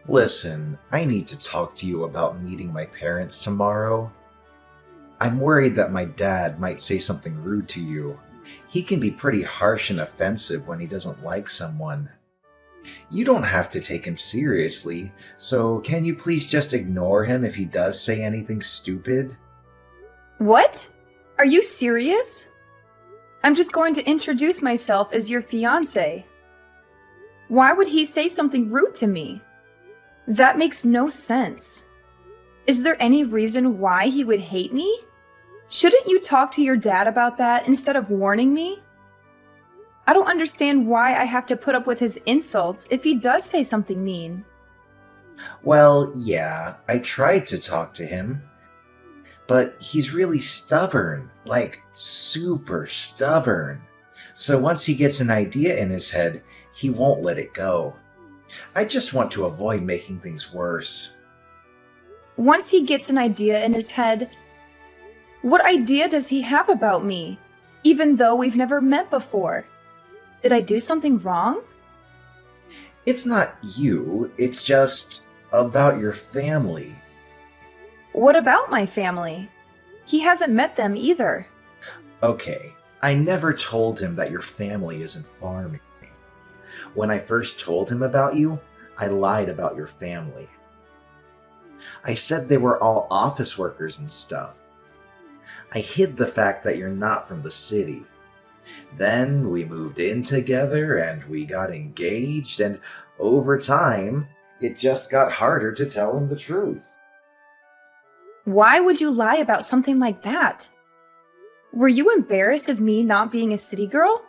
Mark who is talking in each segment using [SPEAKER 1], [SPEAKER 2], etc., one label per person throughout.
[SPEAKER 1] Listen, I need to talk to you about meeting my parents tomorrow. I'm worried that my dad might say something rude to you. He can be pretty harsh and offensive when he doesn't like someone. You don't have to take him seriously, so can you please just ignore him if he does say anything stupid?
[SPEAKER 2] What? Are you serious? I'm just going to introduce myself as your fiancé. Why would he say something rude to me? That makes no sense. Is there any reason why he would hate me? Shouldn't you talk to your dad about that instead of warning me? I don't understand why I have to put up with his insults if he does say something mean.
[SPEAKER 1] Well, yeah, I tried to talk to him, but he's really stubborn, like super stubborn. So once he gets an idea in his head, he won't let it go. I just want to avoid making things worse.
[SPEAKER 2] Once he gets an idea in his head, what idea does he have about me, even though we've never met before? Did I do something wrong?
[SPEAKER 1] It's not you, it's just about your family.
[SPEAKER 2] What about my family? He hasn't met them either.
[SPEAKER 1] Okay, I never told him that your family isn't farming. When I first told him about you, I lied about your family. I said they were all office workers and stuff. I hid the fact that you're not from the city. Then we moved in together and we got engaged, and over time, it just got harder to tell him the truth.
[SPEAKER 2] Why would you lie about something like that? Were you embarrassed of me not being a city girl?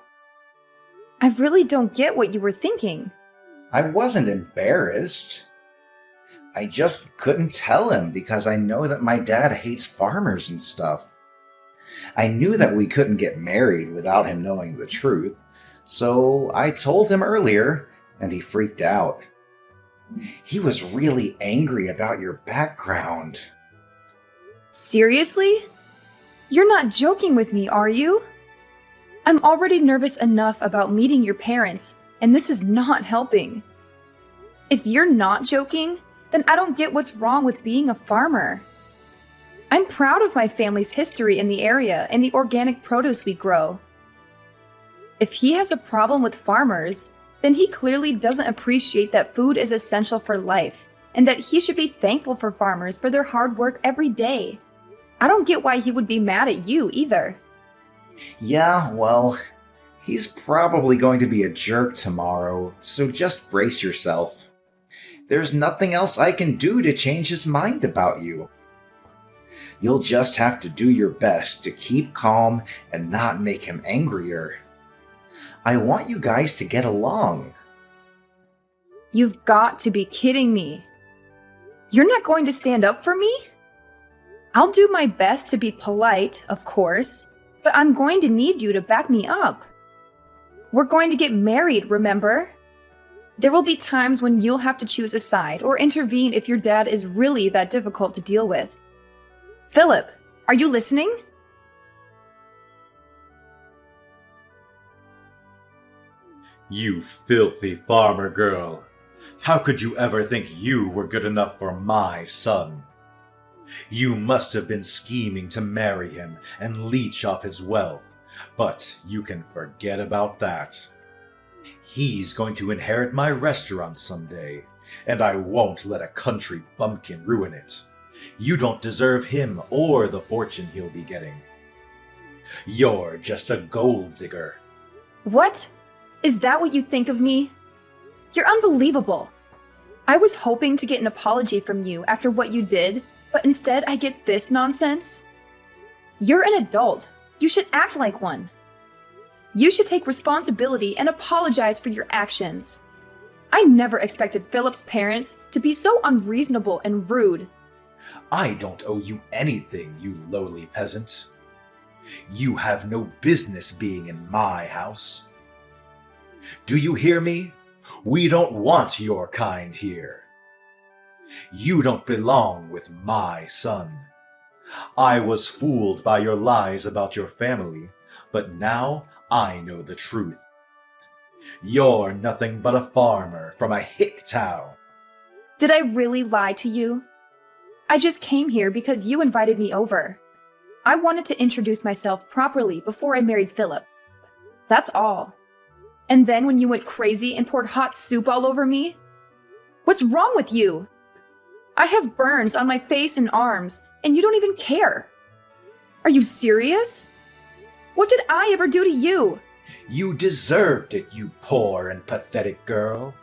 [SPEAKER 2] I really don't get what you were thinking.
[SPEAKER 1] I wasn't embarrassed. I just couldn't tell him because I know that my dad hates farmers and stuff. I knew that we couldn't get married without him knowing the truth, so I told him earlier, and he freaked out. He was really angry about your background.
[SPEAKER 2] Seriously? You're not joking with me, are you? I'm already nervous enough about meeting your parents, and this is not helping. If you're not joking, then I don't get what's wrong with being a farmer. I'm proud of my family's history in the area and the organic produce we grow. If he has a problem with farmers, then he clearly doesn't appreciate that food is essential for life and that he should be thankful for farmers for their hard work every day. I don't get why he would be mad at you either.
[SPEAKER 1] Yeah, well, he's probably going to be a jerk tomorrow, so just brace yourself. There's nothing else I can do to change his mind about you. You'll just have to do your best to keep calm and not make him angrier. I want you guys to get along.
[SPEAKER 2] You've got to be kidding me. You're not going to stand up for me? I'll do my best to be polite, of course, but I'm going to need you to back me up. We're going to get married, remember? There will be times when you'll have to choose a side or intervene if your dad is really that difficult to deal with. Philip, are you listening?
[SPEAKER 3] You filthy farmer girl. How could you ever think you were good enough for my son? You must have been scheming to marry him and leech off his wealth, but you can forget about that. He's going to inherit my restaurant someday, and I won't let a country bumpkin ruin it. You don't deserve him or the fortune he'll be getting. You're just a gold digger.
[SPEAKER 2] What? Is that what you think of me? You're unbelievable. I was hoping to get an apology from you after what you did, but instead I get this nonsense? You're an adult. You should act like one. You should take responsibility and apologize for your actions. I never expected Philip's parents to be so unreasonable and rude.
[SPEAKER 3] I don't owe you anything, you lowly peasant. You have no business being in my house. Do you hear me? We don't want your kind here. You don't belong with my son. I was fooled by your lies about your family, but now I know the truth. You're nothing but a farmer from a hick town.
[SPEAKER 2] Did I really lie to you? I just came here because you invited me over. I wanted to introduce myself properly before I married Philip. That's all. And then when you went crazy and poured hot soup all over me? What's wrong with you? I have burns on my face and arms, and you don't even care. Are you serious? What did I ever do to you?
[SPEAKER 3] You deserved it, you poor and pathetic girl.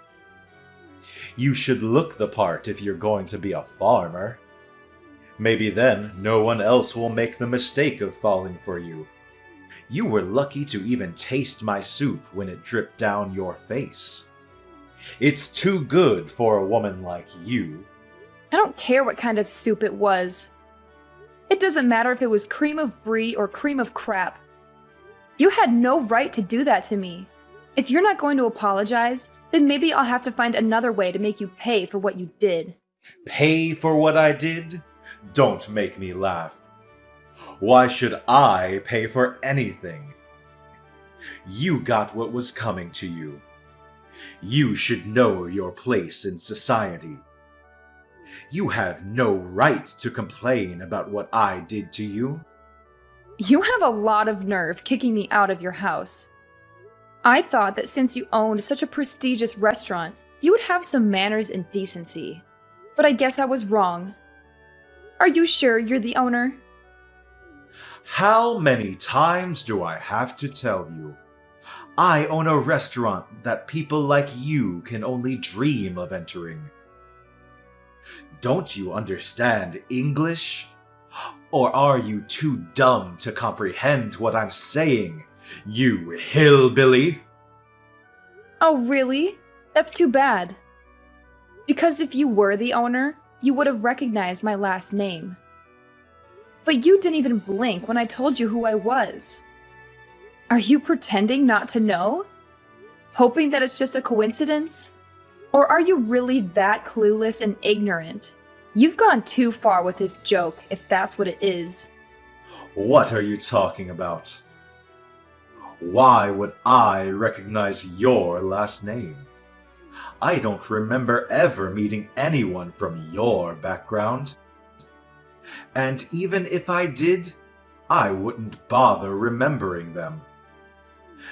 [SPEAKER 3] You should look the part if you're going to be a farmer. Maybe then no one else will make the mistake of falling for you. You were lucky to even taste my soup when it dripped down your face. It's too good for a woman like you.
[SPEAKER 2] I don't care what kind of soup it was. It doesn't matter if it was cream of brie or cream of crap. You had no right to do that to me. If you're not going to apologize, then maybe I'll have to find another way to make you pay for what you did.
[SPEAKER 3] Pay for what I did? Don't make me laugh. Why should I pay for anything? You got what was coming to you. You should know your place in society. You have no right to complain about what I did to you.
[SPEAKER 2] You have a lot of nerve kicking me out of your house. I thought that since you owned such a prestigious restaurant, you would have some manners and decency. But I guess I was wrong. Are you sure you're the owner?
[SPEAKER 3] How many times do I have to tell you? I own a restaurant that people like you can only dream of entering. Don't you understand English? Or are you too dumb to comprehend what I'm saying, you hillbilly?
[SPEAKER 2] Oh, really? That's too bad. Because if you were the owner, you would have recognized my last name. But you didn't even blink when I told you who I was. Are you pretending not to know? Hoping that it's just a coincidence? Or are you really that clueless and ignorant? You've gone too far with this joke, if that's what it is.
[SPEAKER 3] What are you talking about? Why would I recognize your last name? I don't remember ever meeting anyone from your background. And even if I did, I wouldn't bother remembering them.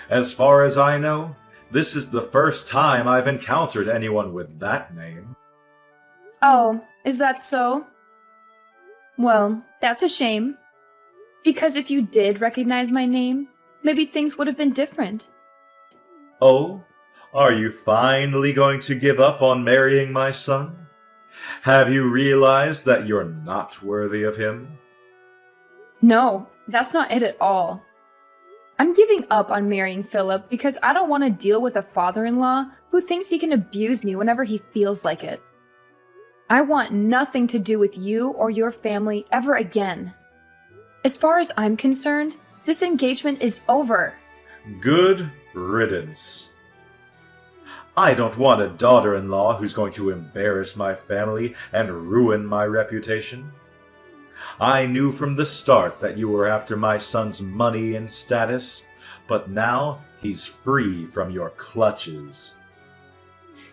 [SPEAKER 3] As far as I know, this is the first time I've encountered anyone with that name.
[SPEAKER 2] Oh, is that so? Well, that's a shame. Because if you did recognize my name, maybe things would have been different.
[SPEAKER 3] Oh, are you finally going to give up on marrying my son? Have you realized that you're not worthy of him?
[SPEAKER 2] No, that's not it at all. I'm giving up on marrying Philip because I don't want to deal with a father-in-law who thinks he can abuse me whenever he feels like it. I want nothing to do with you or your family ever again. As far as I'm concerned, this engagement is over.
[SPEAKER 3] Good riddance. I don't want a daughter-in-law who's going to embarrass my family and ruin my reputation. I knew from the start that you were after my son's money and status, but now he's free from your clutches.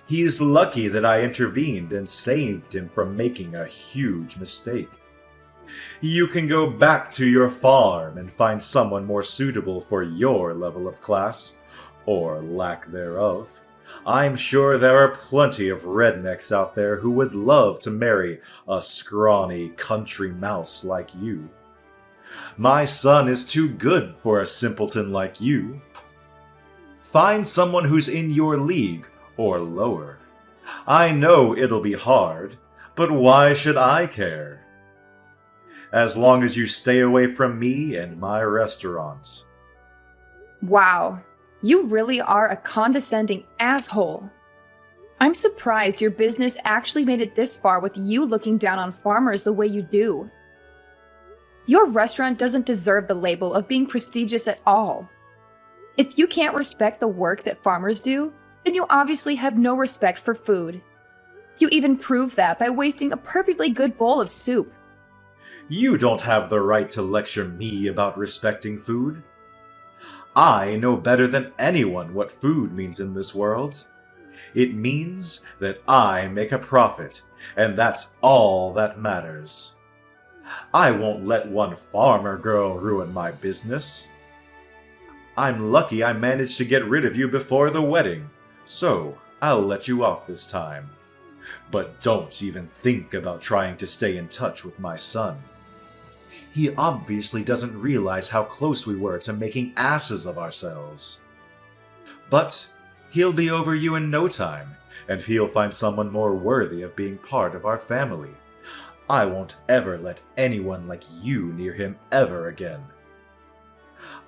[SPEAKER 3] He's lucky that I intervened and saved him from making a huge mistake. You can go back to your farm and find someone more suitable for your level of class, or lack thereof. I'm sure there are plenty of rednecks out there who would love to marry a scrawny country mouse like you. My son is too good for a simpleton like you. Find someone who's in your league or lower. I know it'll be hard, but why should I care? As long as you stay away from me and my restaurants.
[SPEAKER 2] Wow, you really are a condescending asshole. I'm surprised your business actually made it this far with you looking down on farmers the way you do. Your restaurant doesn't deserve the label of being prestigious at all. If you can't respect the work that farmers do, then you obviously have no respect for food. You even prove that by wasting a perfectly good bowl of soup.
[SPEAKER 3] You don't have the right to lecture me about respecting food. I know better than anyone what food means in this world. It means that I make a profit, and that's all that matters. I won't let one farmer girl ruin my business. I'm lucky I managed to get rid of you before the wedding, so I'll let you off this time. But don't even think about trying to stay in touch with my son. He obviously doesn't realize how close we were to making asses of ourselves. But he'll be over you in no time, and he'll find someone more worthy of being part of our family. I won't ever let anyone like you near him ever again.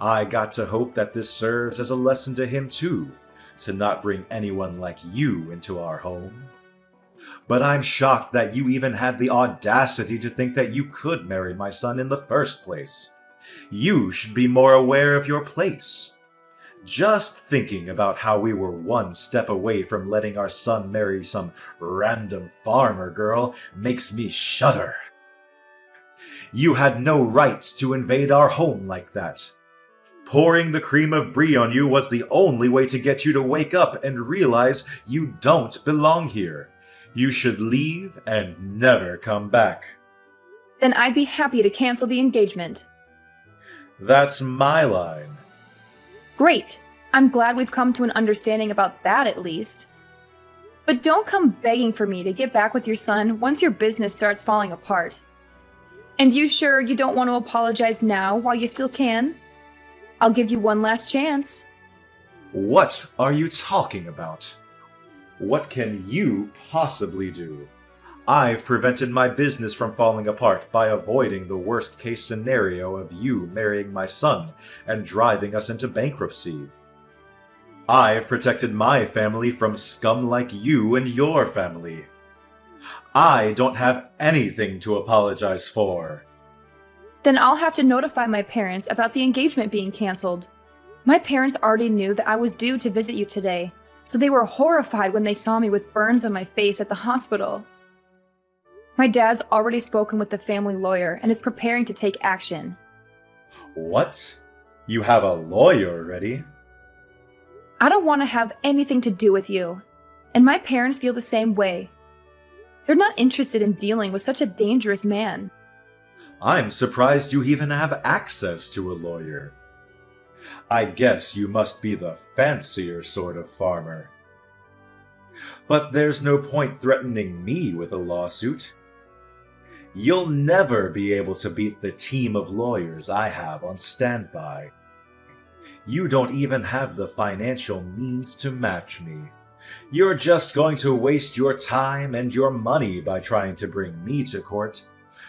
[SPEAKER 3] I got to hope that this serves as a lesson to him too, to not bring anyone like you into our home. But I'm shocked that you even had the audacity to think that you could marry my son in the first place. You should be more aware of your place. Just thinking about how we were one step away from letting our son marry some random farmer girl makes me shudder. You had no right to invade our home like that. Pouring the cream of brie on you was the only way to get you to wake up and realize you don't belong here. You should leave and never come back.
[SPEAKER 2] Then I'd be happy to cancel the engagement.
[SPEAKER 3] That's my line.
[SPEAKER 2] Great! I'm glad we've come to an understanding about that at least. But don't come begging for me to get back with your son once your business starts falling apart. And you sure you don't want to apologize now while you still can? I'll give you one last chance.
[SPEAKER 3] What are you talking about? What can you possibly do? I've prevented my business from falling apart by avoiding the worst-case scenario of you marrying my son and driving us into bankruptcy. I've protected my family from scum like you and your family. I don't have anything to apologize for.
[SPEAKER 2] Then I'll have to notify my parents about the engagement being canceled. My parents already knew that I was due to visit you today, so they were horrified when they saw me with burns on my face at the hospital. My dad's already spoken with the family lawyer and is preparing to take action.
[SPEAKER 3] What? You have a lawyer already?
[SPEAKER 2] I don't want to have anything to do with you, and my parents feel the same way. They're not interested in dealing with such a dangerous man.
[SPEAKER 3] I'm surprised you even have access to a lawyer. I guess you must be the fancier sort of farmer. But there's no point threatening me with a lawsuit. You'll never be able to beat the team of lawyers I have on standby. You don't even have the financial means to match me. You're just going to waste your time and your money by trying to bring me to court,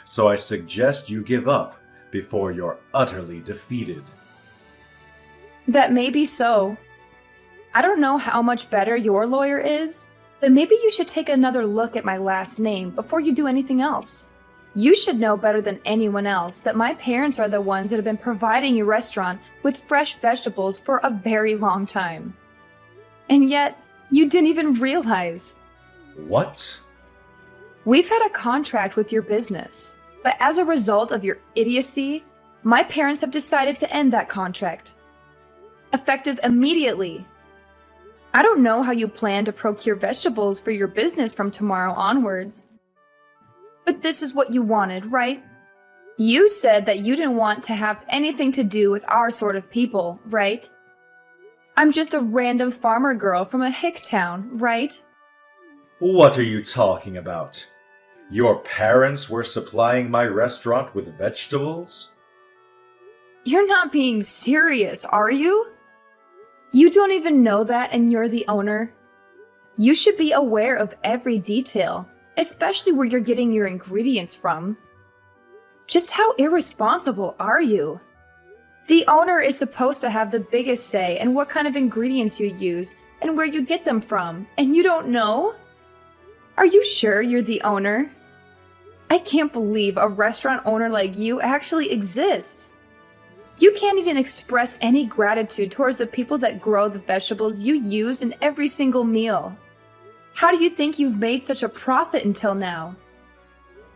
[SPEAKER 3] so I suggest you give up before you're utterly defeated.
[SPEAKER 2] That may be so. I don't know how much better your lawyer is, but maybe you should take another look at my last name before you do anything else. You should know better than anyone else that my parents are the ones that have been providing your restaurant with fresh vegetables for a very long time. And yet, you didn't even realize.
[SPEAKER 3] What?
[SPEAKER 2] We've had a contract with your business, but as a result of your idiocy, my parents have decided to end that contract. Effective immediately. I don't know how you plan to procure vegetables for your business from tomorrow onwards. But this is what you wanted, right? You said that you didn't want to have anything to do with our sort of people, right? I'm just a random farmer girl from a hick town, right?
[SPEAKER 3] What are you talking about? Your parents were supplying my restaurant with vegetables?
[SPEAKER 2] You're not being serious, are you? You don't even know that and you're the owner. You should be aware of every detail, especially where you're getting your ingredients from. Just how irresponsible are you? The owner is supposed to have the biggest say in what kind of ingredients you use and where you get them from, and you don't know? Are you sure you're the owner? I can't believe a restaurant owner like you actually exists. You can't even express any gratitude towards the people that grow the vegetables you use in every single meal. How do you think you've made such a profit until now?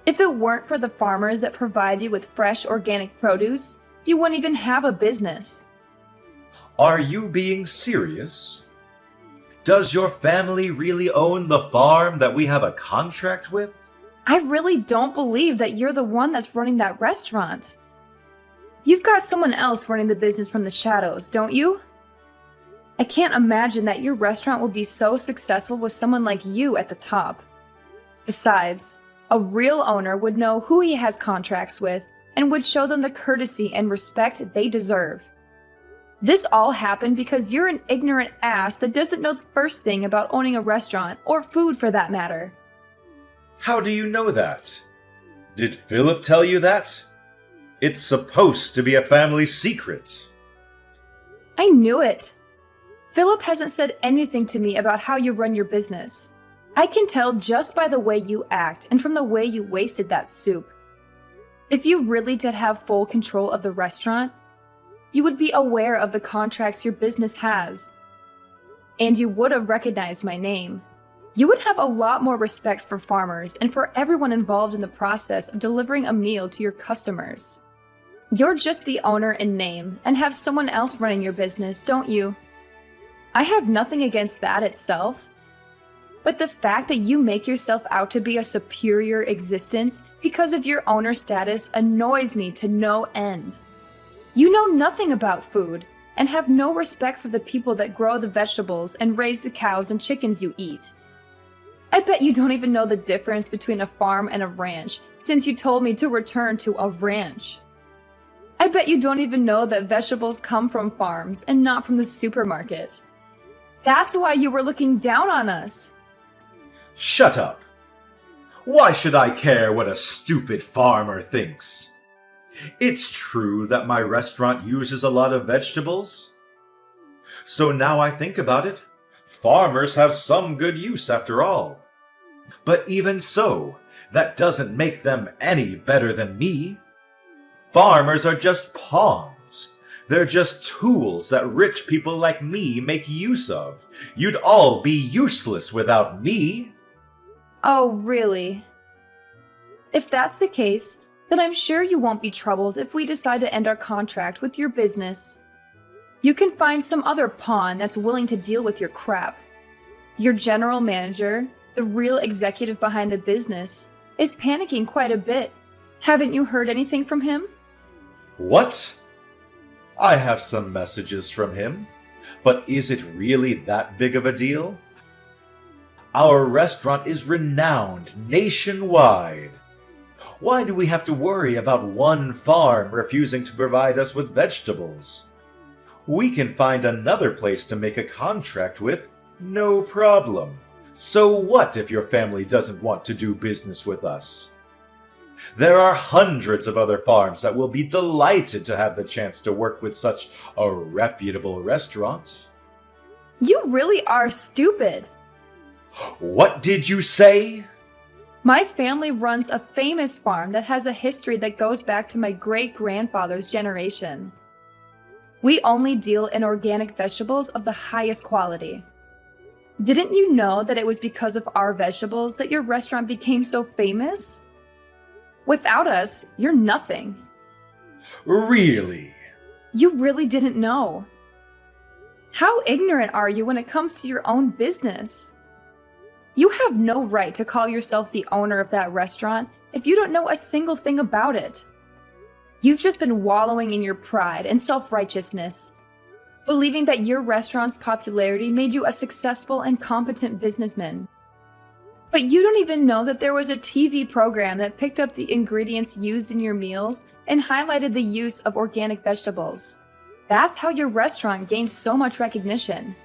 [SPEAKER 2] If it weren't for the farmers that provide you with fresh organic produce, you wouldn't even have a business.
[SPEAKER 3] Are you being serious? Does your family really own the farm that we have a contract with?
[SPEAKER 2] I really don't believe that you're the one that's running that restaurant. You've got someone else running the business from the shadows, don't you? I can't imagine that your restaurant will be so successful with someone like you at the top. Besides, a real owner would know who he has contracts with and would show them the courtesy and respect they deserve. This all happened because you're an ignorant ass that doesn't know the first thing about owning a restaurant, or food for that matter.
[SPEAKER 3] How do you know that? Did Philip tell you that? It's supposed to be a family secret.
[SPEAKER 2] I knew it. Philip hasn't said anything to me about how you run your business. I can tell just by the way you act and from the way you wasted that soup. If you really did have full control of the restaurant, you would be aware of the contracts your business has. And you would have recognized my name. You would have a lot more respect for farmers and for everyone involved in the process of delivering a meal to your customers. You're just the owner in name and have someone else running your business, don't you? I have nothing against that itself. But the fact that you make yourself out to be a superior existence because of your owner status annoys me to no end. You know nothing about food and have no respect for the people that grow the vegetables and raise the cows and chickens you eat. I bet you don't even know the difference between a farm and a ranch, since you told me to return to a ranch. I bet you don't even know that vegetables come from farms and not from the supermarket. That's why you were looking down on us.
[SPEAKER 3] Shut up! Why should I care what a stupid farmer thinks? It's true that my restaurant uses a lot of vegetables. So now I think about it, farmers have some good use after all. But even so, that doesn't make them any better than me. Farmers are just pawns. They're just tools that rich people like me make use of. You'd all be useless without me.
[SPEAKER 2] Oh, really? If that's the case, then I'm sure you won't be troubled if we decide to end our contract with your business. You can find some other pawn that's willing to deal with your crap. Your general manager, the real executive behind the business, is panicking quite a bit. Haven't you heard anything from him?
[SPEAKER 3] What? I have some messages from him, but is it really that big of a deal? Our restaurant is renowned nationwide. Why do we have to worry about one farm refusing to provide us with vegetables? We can find another place to make a contract with, no problem. So what if your family doesn't want to do business with us? There are hundreds of other farms that will be delighted to have the chance to work with such a reputable restaurant.
[SPEAKER 2] You really are stupid.
[SPEAKER 3] What did you say?
[SPEAKER 2] My family runs a famous farm that has a history that goes back to my great-grandfather's generation. We only deal in organic vegetables of the highest quality. Didn't you know that it was because of our vegetables that your restaurant became so famous? Without us, you're nothing.
[SPEAKER 3] Really?
[SPEAKER 2] You really didn't know. How ignorant are you when it comes to your own business? You have no right to call yourself the owner of that restaurant if you don't know a single thing about it. You've just been wallowing in your pride and self-righteousness, believing that your restaurant's popularity made you a successful and competent businessman. But you don't even know that there was a TV program that picked up the ingredients used in your meals and highlighted the use of organic vegetables. That's how your restaurant gained so much recognition.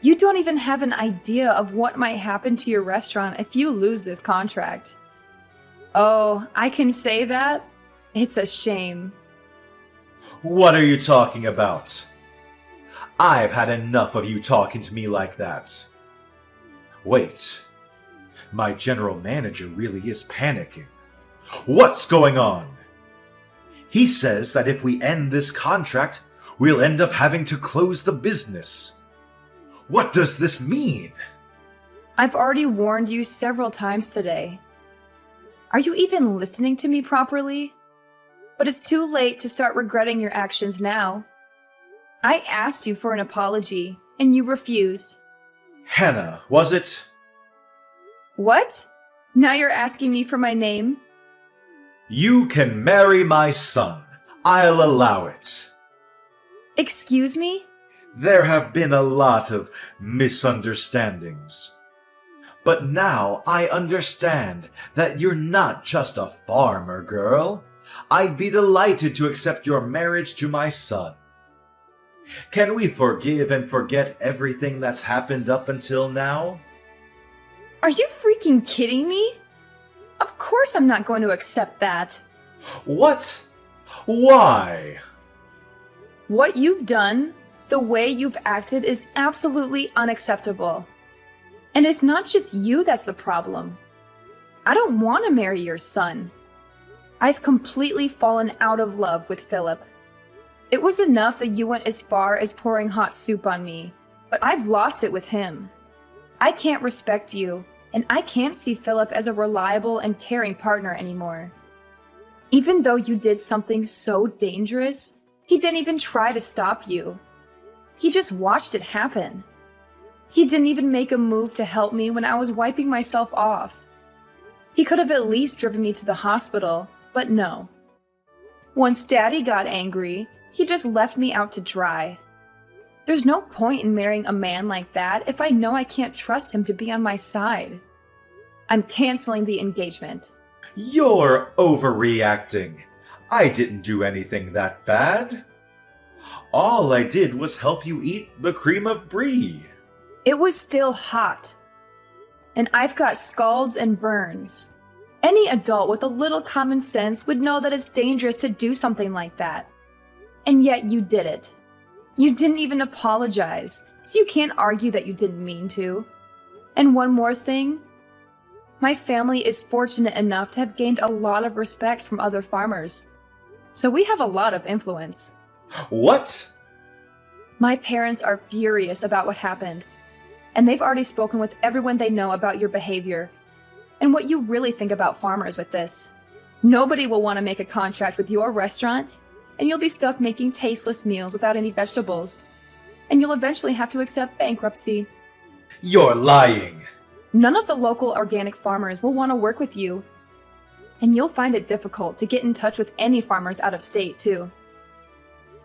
[SPEAKER 2] You don't even have an idea of what might happen to your restaurant if you lose this contract. Oh, I can say that? It's a shame.
[SPEAKER 3] What are you talking about? I've had enough of you talking to me like that. Wait, my general manager really is panicking. What's going on? He says that if we end this contract, we'll end up having to close the business. What does this mean?
[SPEAKER 2] I've already warned you several times today. Are you even listening to me properly? But it's too late to start regretting your actions now. I asked you for an apology, and you refused.
[SPEAKER 3] Hannah, was it?
[SPEAKER 2] What? Now you're asking me for my name?
[SPEAKER 3] You can marry my son. I'll allow it.
[SPEAKER 2] Excuse me?
[SPEAKER 3] There have been a lot of misunderstandings. But now I understand that you're not just a farmer girl. I'd be delighted to accept your marriage to my son. Can we forgive and forget everything that's happened up until now?
[SPEAKER 2] Are you freaking kidding me? Of course I'm not going to accept that.
[SPEAKER 3] What? Why?
[SPEAKER 2] What you've done, the way you've acted is absolutely unacceptable. And it's not just you that's the problem. I don't want to marry your son. I've completely fallen out of love with Philip. It was enough that you went as far as pouring hot soup on me, but I've lost it with him. I can't respect you, and I can't see Philip as a reliable and caring partner anymore. Even though you did something so dangerous, he didn't even try to stop you. He just watched it happen. He didn't even make a move to help me when I was wiping myself off. He could have at least driven me to the hospital, but no. Once Daddy got angry, he just left me out to dry. There's no point in marrying a man like that if I know I can't trust him to be on my side. I'm canceling the engagement.
[SPEAKER 3] You're overreacting. I didn't do anything that bad. All I did was help you eat the cream of brie.
[SPEAKER 2] It was still hot. And I've got scalds and burns. Any adult with a little common sense would know that it's dangerous to do something like that. And yet you did it. You didn't even apologize, so you can't argue that you didn't mean to. And one more thing. My family is fortunate enough to have gained a lot of respect from other farmers. So we have a lot of influence.
[SPEAKER 3] What?
[SPEAKER 2] My parents are furious about what happened. And they've already spoken with everyone they know about your behavior and what you really think about farmers with this. Nobody will want to make a contract with your restaurant, and you'll be stuck making tasteless meals without any vegetables. And you'll eventually have to accept bankruptcy.
[SPEAKER 3] You're lying.
[SPEAKER 2] None of the local organic farmers will want to work with you. And you'll find it difficult to get in touch with any farmers out of state, too.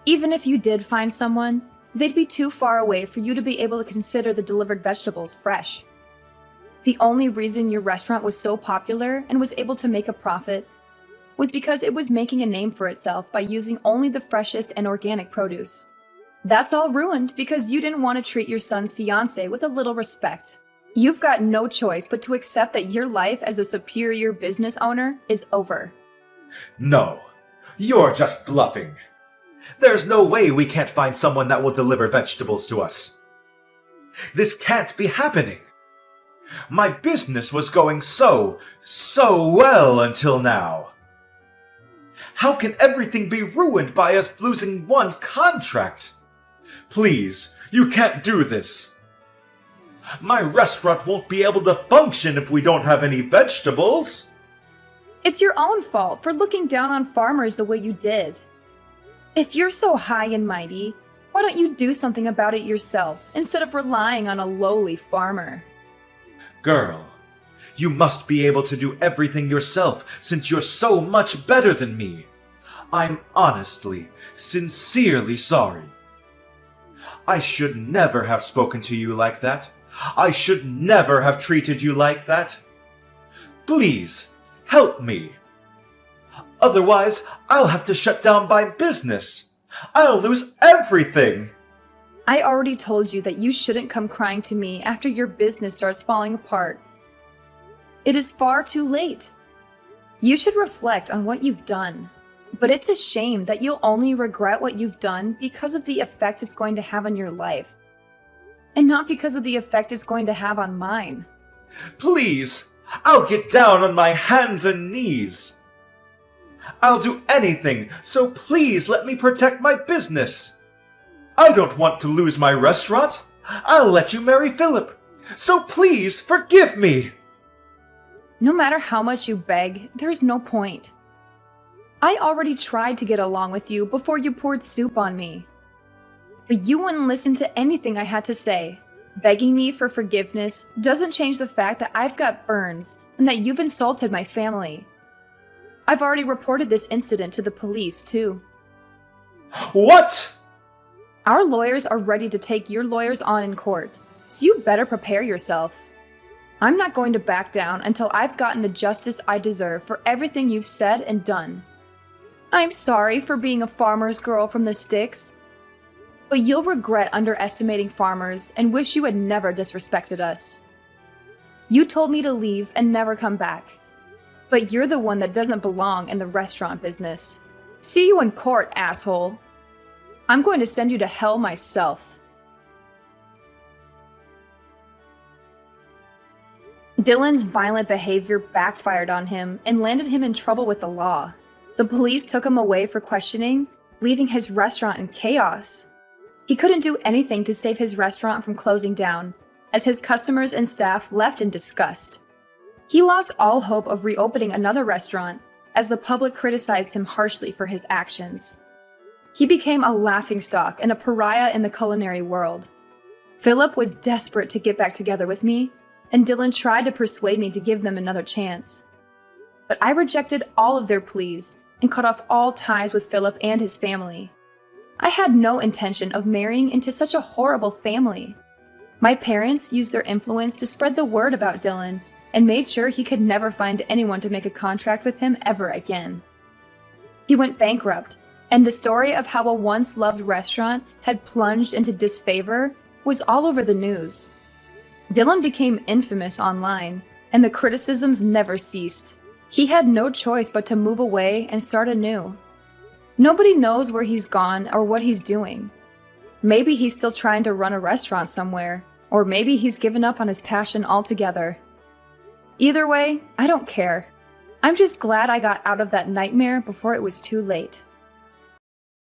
[SPEAKER 2] Even if you did find someone, they'd be too far away for you to be able to consider the delivered vegetables fresh. The only reason your restaurant was so popular and was able to make a profit was because it was making a name for itself by using only the freshest and organic produce. That's all ruined because you didn't want to treat your son's fiancé with a little respect. You've got no choice but to accept that your life as a superior business owner is over.
[SPEAKER 3] No, you're just bluffing. There's no way we can't find someone that will deliver vegetables to us. This can't be happening. My business was going so well until now. How can everything be ruined by us losing one contract? Please, you can't do this. My restaurant won't be able to function if we don't have any vegetables.
[SPEAKER 2] It's your own fault for looking down on farmers the way you did. If you're so high and mighty, why don't you do something about it yourself instead of relying on a lowly farmer?
[SPEAKER 3] Girl, you must be able to do everything yourself since you're so much better than me. I'm honestly, sincerely sorry. I should never have spoken to you like that. I should never have treated you like that. Please, help me. Otherwise, I'll have to shut down my business. I'll lose everything.
[SPEAKER 2] I already told you that you shouldn't come crying to me after your business starts falling apart. It is far too late. You should reflect on what you've done. But it's a shame that you'll only regret what you've done because of the effect it's going to have on your life. And not because of the effect it's going to have on mine.
[SPEAKER 3] Please, I'll get down on my hands and knees. I'll do anything, so please let me protect my business. I don't want to lose my restaurant. I'll let you marry Philip, so please forgive me.
[SPEAKER 2] No matter how much you beg, there's no point. I already tried to get along with you before you poured soup on me. But you wouldn't listen to anything I had to say. Begging me for forgiveness doesn't change the fact that I've got burns and that you've insulted my family. I've already reported this incident to the police, too.
[SPEAKER 3] What?
[SPEAKER 2] Our lawyers are ready to take your lawyers on in court, so you better prepare yourself. I'm not going to back down until I've gotten the justice I deserve for everything you've said and done. I'm sorry for being a farmer's girl from the sticks, but you'll regret underestimating farmers and wish you had never disrespected us. You told me to leave and never come back, but you're the one that doesn't belong in the restaurant business. See you in court, asshole. I'm going to send you to hell myself. Dylan's violent behavior backfired on him and landed him in trouble with the law. The police took him away for questioning, leaving his restaurant in chaos. He couldn't do anything to save his restaurant from closing down, as his customers and staff left in disgust. He lost all hope of reopening another restaurant, as the public criticized him harshly for his actions. He became a laughingstock and a pariah in the culinary world. Philip was desperate to get back together with me, and Dylan tried to persuade me to give them another chance. But I rejected all of their pleas and cut off all ties with Philip and his family. I had no intention of marrying into such a horrible family. My parents used their influence to spread the word about Dylan and made sure he could never find anyone to make a contract with him ever again. He went bankrupt, and the story of how a once loved restaurant had plunged into disfavor was all over the news. Dylan became infamous online, and the criticisms never ceased. He had no choice but to move away and start anew. Nobody knows where he's gone or what he's doing. Maybe he's still trying to run a restaurant somewhere, or maybe he's given up on his passion altogether. Either way, I don't care. I'm just glad I got out of that nightmare before it was too late.